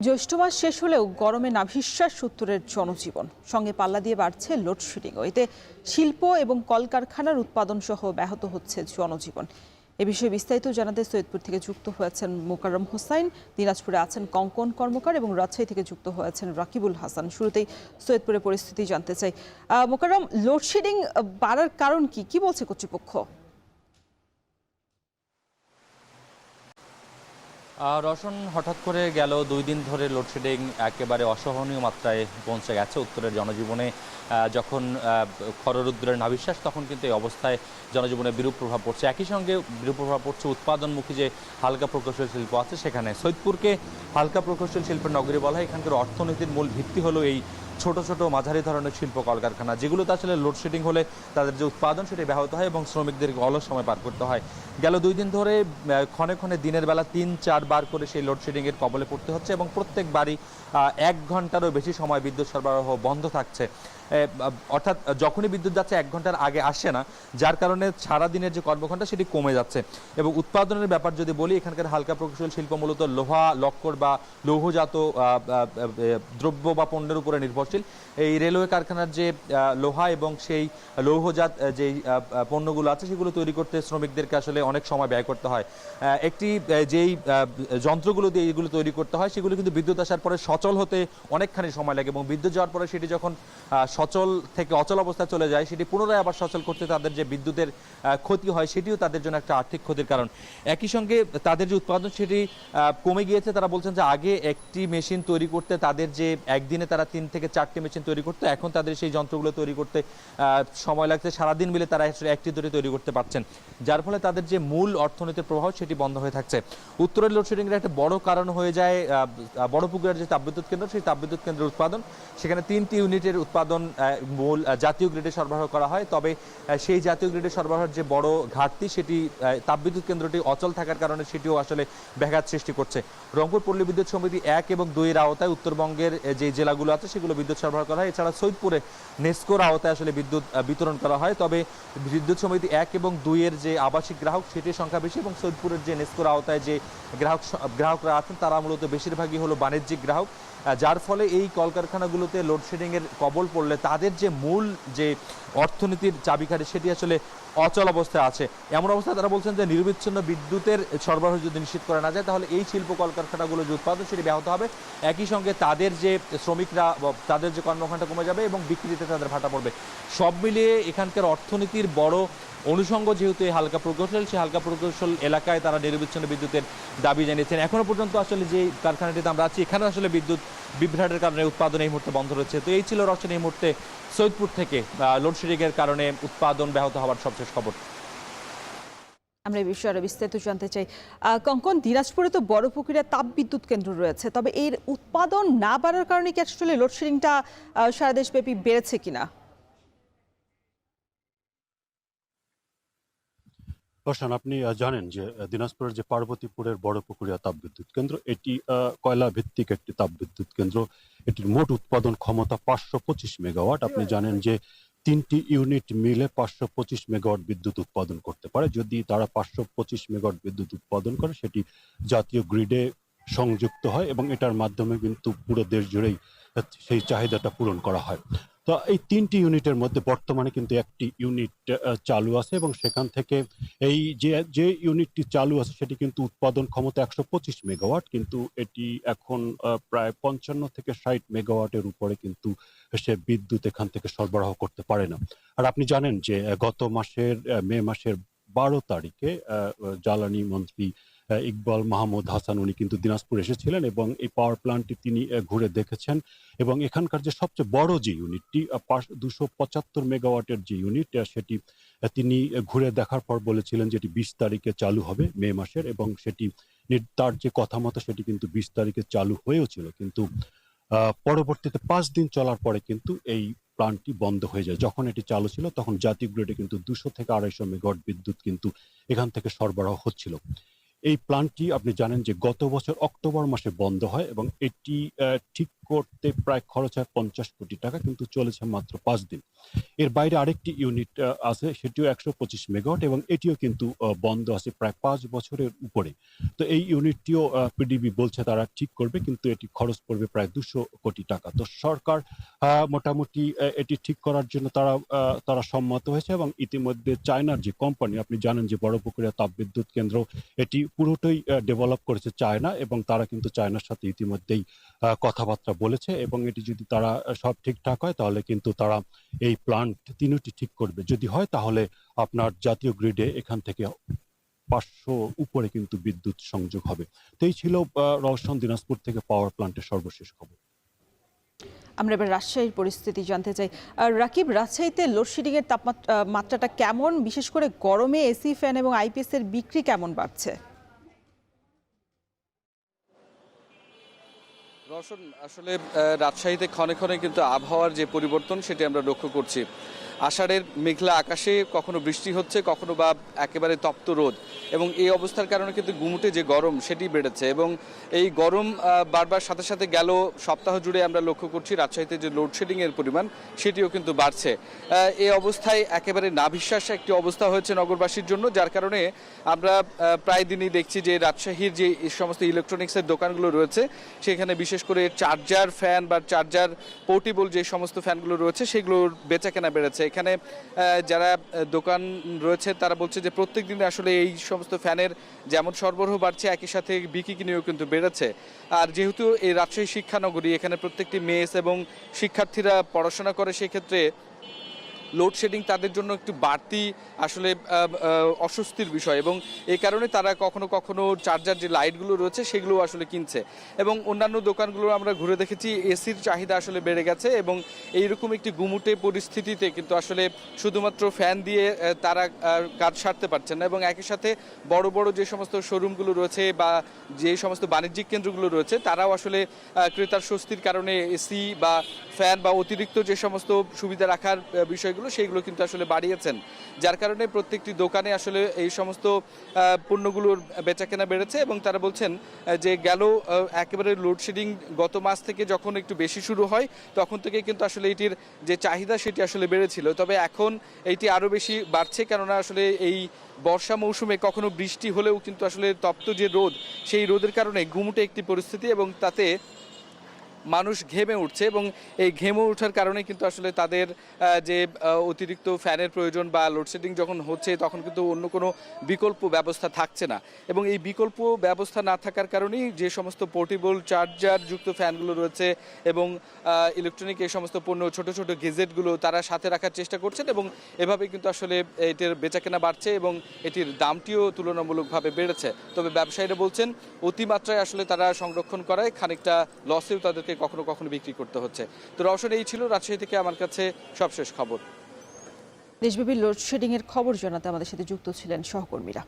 জ্যৈষ্ঠ মাস শেষ হলেও গরমে নাভিশ্বাস সত্তরের জনজীবন, সঙ্গে পাল্লা দিয়ে বাড়ছে লোডশেডিংও। এতে শিল্প এবং কলকারখানার উৎপাদন সহ ব্যাহত হচ্ছে জনজীবন। এ বিষয়ে বিস্তারিত জানাতে সৈয়দপুর থেকে যুক্ত হয়েছেন মোকাররম হোসাইন, দিনাজপুরে আছেন কঙ্কন কর্মকার এবং রাজশাহী থেকে যুক্ত হয়েছেন রাকিবুল হাসান। শুরুতেই সৈয়দপুরের পরিস্থিতি জানতে চাই। মোকাররম, লোডশেডিং বাড়ার কারণ কি বলছে কর্তৃপক্ষ? রওশন, হঠাৎ করে গেল 2 দিন ধরে লোডশেডিং একেবারে অসহনীয় মাত্রায় পৌঁছে গেছে উত্তরের জনজীবনে। যখন খররুদ্রের নাভিশ্বাস, তখন কিন্তু এই অবস্থায় জনজীবনে বিরূপ প্রভাব পড়ছে। একই সঙ্গে বিরূপ প্রভাব পড়ছে উৎপাদনমুখী যে হালকা প্রকৌশল শিল্প আছে সেখানে। সৈয়দপুরকে হালকা প্রকৌশল শিল্পের নগরী বলা হয়। এখানকার অর্থনীতির মূল ভিত্তি হলো এই ছোট ছোট মাঝারি ধরনের শিল্প কলকারখানা, যেগুলোতে আসলে লোডশেডিং হলে তাদের যে উৎপাদন সেটি ব্যাহত হয় এবং শ্রমিকদেরকে অলস সময় পার করতে হয়। গেল 2 দিন ধরে ক্ষণে ক্ষণে দিনের বেলা 3-4 বার করে সেই লোডশেডিংয়ের কবলে পড়তে হচ্ছে এবং প্রত্যেক বাড়ি 1 ঘন্টারও বেশি সময় বিদ্যুৎ সরবরাহ বন্ধ থাকছে। অর্থাৎ যখনই বিদ্যুৎ যাচ্ছে 1 ঘন্টার আগে আসে না, যার কারণে সারাদিনের যে কর্মঘণ্টা সেটি কমে যাচ্ছে। এবং উৎপাদনের ব্যাপার যদি বলি, এখানকার হালকা প্রকৌশল শিল্প মূলত লোহা, লক্কর বা লৌহজাত দ্রব্য বা পণ্যের উপরে নির্ভরশীল। এই রেলওয়ে কারখানার যে লোহা এবং সেই লৌহজাত যেই পণ্যগুলো আছে সেগুলো তৈরি করতে শ্রমিকদেরকে আসলে অনেক সময় ব্যয় করতে হয়। একটি যেই যন্ত্রগুলো দিয়ে এগুলো তৈরি করতে হয় সেগুলো কিন্তু বিদ্যুৎ আসার পরে সচল হতে অনেকখানি সময় লাগে এবং বিদ্যুৎ যাওয়ার পরে সেটি যখন সচল থেকে অচল অবস্থায় চলে যায়, সেটি পুনরায় আবার সচল করতে তাদের যে বিদ্যুতের ক্ষতি হয় সেটিও তাদের জন্য একটা আর্থিক ক্ষতির কারণ। একই সঙ্গে তাদের যে উৎপাদন সেটি কমে গিয়েছে। তারা বলছেন যে আগে একটি মেশিন তৈরি করতে তাদের যে একদিনে তারা 3 থেকে 4টি মেশিন তৈরি করতে, এখন তাদের সেই যন্ত্রগুলো তৈরি করতে সময় লাগছে সারাদিন মিলে তারা একটি দুটি তৈরি করতে পারছেন, যার ফলে তাদের যে মূল অর্থনীতির প্রভাব সেটি বন্ধ হয়ে থাকছে। উত্তরের লোডশেডিংয়ের একটা বড় কারণ হয়ে যায় বড়পুকুরের যে তাপবিদ্যুৎ কেন্দ্র, সেই তাপবিদ্যুৎ কেন্দ্রের উৎপাদন। সেখানে 3টি ইউনিটের উৎপাদন মূল জাতীয় গ্রিডে সরবরাহ করা হয়, তবে সেই জাতীয় গ্রিডে সরবরাহের যে বড় ঘাটতি সেটি তাপবিদ্যুৎ কেন্দ্রটি অচল থাকার কারণে সেটিও আসলে ব্যাঘাত সৃষ্টি করছে। রংপুর পল্লী বিদ্যুৎ সমিতি 1 এবং 2 এর আওতায় উত্তরবঙ্গের যে জেলাগুলো আছে সেগুলো বিদ্যুৎ সরবরাহ করা হয়। এছাড়া সৈয়দপুরে নেসকোর আওতায় আসলে বিদ্যুৎ বিতরণ করা হয়, তবে বিদ্যুৎ সমিতি 1 এবং 2 এর যে আবাসিক গ্রাহক সেটির সংখ্যা বেশি এবং সৈয়দপুরের যে নেসকোর আওতায় যে গ্রাহকরা আছেন তারা মূলত বেশিরভাগই হলো বাণিজ্যিক গ্রাহক, যার ফলে এই কলকারখানাগুলোতে লোডশেডিংয়ের কবল পড়লে তাদের যে মূল যে অর্থনীতির চাবিকাঠি সেটি আসলে অচল অবস্থায় আছে। এমন অবস্থায় তারা বলছেন যে নিরবিচ্ছিন্ন বিদ্যুতের সরবরাহ যদি নিশ্চিত করা না যায়, তাহলে এই শিল্প কলকারখানাগুলো যে উৎপাদন সেটি ব্যাহত হবে। একই সঙ্গে তাদের যে শ্রমিকরা, তাদের যে কর্মঘণ্টা কমে যাবে এবং বিক্রিতে তাদের ভাটা পড়বে। সব মিলিয়ে এখানকার অর্থনীতির বড় অনুষঙ্গ যেহেতু এই হালকা প্রকৌশল, সেই হালকা প্রকৌশল এলাকায় তারা নিরবিচ্ছিন্ন বিদ্যুতের দাবি জানিয়েছেন। এখনো পর্যন্ত আসলে যে কারখানাটিতে আমরা আছি এখানে আসলে বিদ্যুৎ বিভ্রাটের কারণে উৎপাদন এই মুহূর্তে বন্ধ রয়েছে। তো এই ছিল রওশন এই মুহূর্তে সৈয়দপুর থেকে লোডশেডিংয়ের কারণে উৎপাদন ব্যাহত হওয়ার সবশেষ খবর। আমরা এই বিষয়ে আরো বিস্তারিত জানতে চাই। কঙ্কন, দিনাজপুরে তো বড়পুকুরে তাপ বিদ্যুৎ কেন্দ্র রয়েছে, তবে এর উৎপাদন না বাড়ার কারণে কি আসলে লোডশেডিংটা সারা দেশব্যাপী বেড়েছে কিনা? রওশন, আপনি জানেন যে দিনাজপুরের যে পার্বতীপুরের বড়পুকুরিয়া তাপবিদ্যুৎ কেন্দ্র, এটি কয়লা ভিত্তিক একটি তাপবিদ্যুৎ কেন্দ্র। এটির মোট উৎপাদন ক্ষমতা 525 মেগাওয়াট। আপনি জানেন যে 3টি ইউনিট মিলে 525 মেগাওয়াট বিদ্যুৎ উৎপাদন করতে পারে। যদি তারা 525 মেগাওয়াট বিদ্যুৎ উৎপাদন করে সেটি জাতীয় গ্রিডে সংযুক্ত হয় এবং এটার মাধ্যমে কিন্তু পুরো দেশ জুড়েই সেই চাহিদাটা পূরণ করা হয়। তো এই 3টি ইউনিটের মধ্যে বর্তমানে কিন্তু একটি ইউনিট চালু আছে এবং সেখান থেকে এই যে ইউনিটটি চালু আছে সেটি কিন্তু উৎপাদন ক্ষমতা 125 মেগাওয়াট, কিন্তু এটি এখন প্রায় 55 থেকে 60 মেগাওয়াটের উপরে কিন্তু সে বিদ্যুৎ এখান থেকে সরবরাহ করতে পারে না। আর আপনি জানেন যে গত মাসের মে মাসের 12 তারিখে জ্বালানি মন্ত্রী ইকবাল মাহমুদ হাসান উনি কিন্তু দিনাজপুর এসেছিলেন এবং এই পাওয়ার প্ল্যান্টটি তিনি ঘুরে দেখেছেন এবং এখানকার যে সবচেয়ে বড় যে ইউনিটটি 275 মেগাওয়াটের যে ইউনিট সেটি তিনি ঘুরে দেখার পর বলেছিলেন যে এটি 20 তারিখে চালু হবে মে মাসের, এবং সেটি তার যে কথা মতো সেটি কিন্তু 20 তারিখে চালু হয়েও ছিল, কিন্তু পরবর্তীতে 5 দিন চলার পরে কিন্তু এই প্ল্যান্টটি বন্ধ হয়ে যায়। যখন এটি চালু ছিল তখন জাতীয় গ্রিডে কিন্তু 200 থেকে 250 মেগাওয়াট বিদ্যুৎ কিন্তু এখান থেকে সরবরাহ হচ্ছিল। এই প্ল্যান্টটি আপনি জানেন যে গত বছর অক্টোবর মাসে বন্ধ হয় এবং এটি ঠিক করতে প্রায় খরচ হয় 50 কোটি টাকা, কিন্তু চলেছে মাত্র 5 দিন। এর বাইরে আরেকটি ইউনিট আছে, সেটিও 125 মেগাওয়াট এবং এটিও কিন্তু বন্ধ আছে প্রায় 5 বছরের উপরে। তো এই ইউনিটটিও পিডিবি বলছে তারা ঠিক করবে, কিন্তু এটি খরচ পড়বে প্রায় 200 কোটি টাকা। তো সরকার মোটামুটি এটি ঠিক করার জন্য তারা সম্মত হয়েছে এবং ইতিমধ্যে চায়নার যে কোম্পানি, আপনি জানেন যে বড়পুকুরিয়া তাপবিদ্যুৎ কেন্দ্র, এটি পুরোটাই ডেভেলপ করেছে চায়না এবং তারা কিন্তু চায়নার সাথে ইতিমধ্যেই কথাবার্তা বলেছে এবং এটি যদি তারা সব ঠিকঠাক হয় তাহলে কিন্তু তারা এই প্ল্যান্ট তিনটি ঠিক করবে। যদি হয় তাহলে আপনার জাতীয় গ্রিডে এখান থেকে 500 উপরে কিন্তু বিদ্যুৎ সংযোগ হবে। তো এই ছিল রওশন দিনাজপুর থেকে পাওয়ার প্ল্যান্টের সর্বশেষ খবর। আমরা এবার রাজশাহীর পরিস্থিতি জানতে চাই। রাকিব, রাজশাহীতে লোডশেডিং এর মাত্রাটা কেমন? বিশেষ করে গরমে এসি, ফ্যান এবং আইপিএস এর বিক্রি কেমন বাড়ছে? রওশন, আসলে রাজশাহীতে ক্ষণে ক্ষণে কিন্তু আবহাওয়ার যে পরিবর্তন সেটি আমরা লক্ষ্য করছি। আষাঢ়ের মেঘলা আকাশে কখনো বৃষ্টি হচ্ছে, কখনো বা একেবারে তপ্ত রোদ, এবং এই অবস্থার কারণে কিন্তু গুমুটে যে গরম সেটি বেড়েছে এবং এই গরম বাড়বার সাথে সাথে গেল সপ্তাহ জুড়ে আমরা লক্ষ্য করছি রাজশাহীতে যে লোডশেডিংয়ের পরিমাণ সেটিও কিন্তু বাড়ছে। এই অবস্থায় একেবারে নাভিশ্বাস একটি অবস্থা হয়েছে নগরবাসীর জন্য, যার কারণে আমরা প্রায় দিনই দেখছি যে রাজশাহীর যে সমস্ত ইলেকট্রনিক্সের দোকানগুলো রয়েছে সেখানে বিশেষ করে চার্জার ফ্যান বা চার্জার পোর্টেবল যে সমস্ত ফ্যানগুলো রয়েছে সেগুলোর বেচাকেনা বেড়েছে। এখানে যারা দোকান রয়েছে তারা বলছে যে প্রত্যেক দিনে আসলে এই সমস্ত ফ্যানের যেমন সরবরাহ বাড়ছে, একই সাথে বিক্রি কিনেও কিন্তু বেড়েছে। আর যেহেতু এই রাজশাহী শিক্ষানগরী, এখানে প্রত্যেকটি মেস এবং শিক্ষার্থীরা পড়াশোনা করে, সেক্ষেত্রে লোডশেডিং তাদের জন্য একটু বাড়তি আসলে অস্বস্তির বিষয় এবং এই কারণে তারা কখনো কখনো চার্জার যে লাইটগুলো রয়েছে সেগুলো আসলে কিনছে। এবং অন্যান্য দোকানগুলো আমরা ঘুরে দেখেছি, এসির চাহিদা আসলে বেড়ে গেছে এবং এইরকম একটি গুমুটে পরিস্থিতিতে কিন্তু আসলে শুধুমাত্র ফ্যান দিয়ে তারা কাজ সারতে পারছেন না এবং একই সাথে বড় বড় যে সমস্ত শোরুমগুলো রয়েছে বা যে সমস্ত বাণিজ্যিক কেন্দ্রগুলো রয়েছে তারাও আসলে ক্রেতার স্বস্তির কারণে এসি বা ফ্যান বা অতিরিক্ত যে সমস্ত সুবিধা রাখার বিষয়গুলো সেইগুলো কিন্তু আসলে বাড়িয়েছেন, যার কারণে প্রত্যেকটি দোকানে আসলে এই সমস্ত পণ্যগুলোর বেচাকেনা বেড়েছে। এবং তারা বলছেন যে গেল একেবারে লোডশেডিং গত মাস থেকে যখন একটু বেশি শুরু হয় তখন থেকে কিন্তু আসলে এটির যে চাহিদা সেটি আসলে বেড়েছিল, তবে এখন এইটি আরও বেশি বাড়ছে, কেননা আসলে এই বর্ষা মৌসুমে কখনো বৃষ্টি হলেও কিন্তু আসলে তপ্ত যে রোদ, সেই রোদের কারণে গুমুটে একটি পরিস্থিতি এবং তাতে মানুষ ঘেমে উঠছে এবং এই ঘেমে ওঠার কারণে কিন্তু আসলে তাদের যে অতিরিক্ত ফ্যানের প্রয়োজন বা লোডশেডিং যখন হচ্ছে তখন কিন্তু অন্য কোনো বিকল্প ব্যবস্থা থাকছে না এবং এই বিকল্প ব্যবস্থা না থাকার কারণেই যে সমস্ত পোর্টেবল চার্জার যুক্ত ফ্যানগুলো রয়েছে এবং ইলেকট্রনিক এই সমস্ত পণ্য ছোট ছোট গেজেটগুলো তারা সাথে রাখার চেষ্টা করছেন এবং এভাবে কিন্তু আসলে এটির বেচাকেনা বাড়ছে এবং এটির দামটিও তুলনামূলকভাবে বেড়েছে। তবে ব্যবসায়ীরা বলছেন অতিমাত্রায় আসলে তারা সংরক্ষণ করায় খানিকটা লসেও তাদেরকে কখনো কখনো বিক্রি করতে হচ্ছে। তো রওশন, এই ছিল রাজশাহী থেকে আমার কাছে সবশেষ খবর। দেশব্যাপী লোডশেডিং এর খবর জানাতে আমাদের সাথে যুক্ত ছিলেন সহকর্মীরা।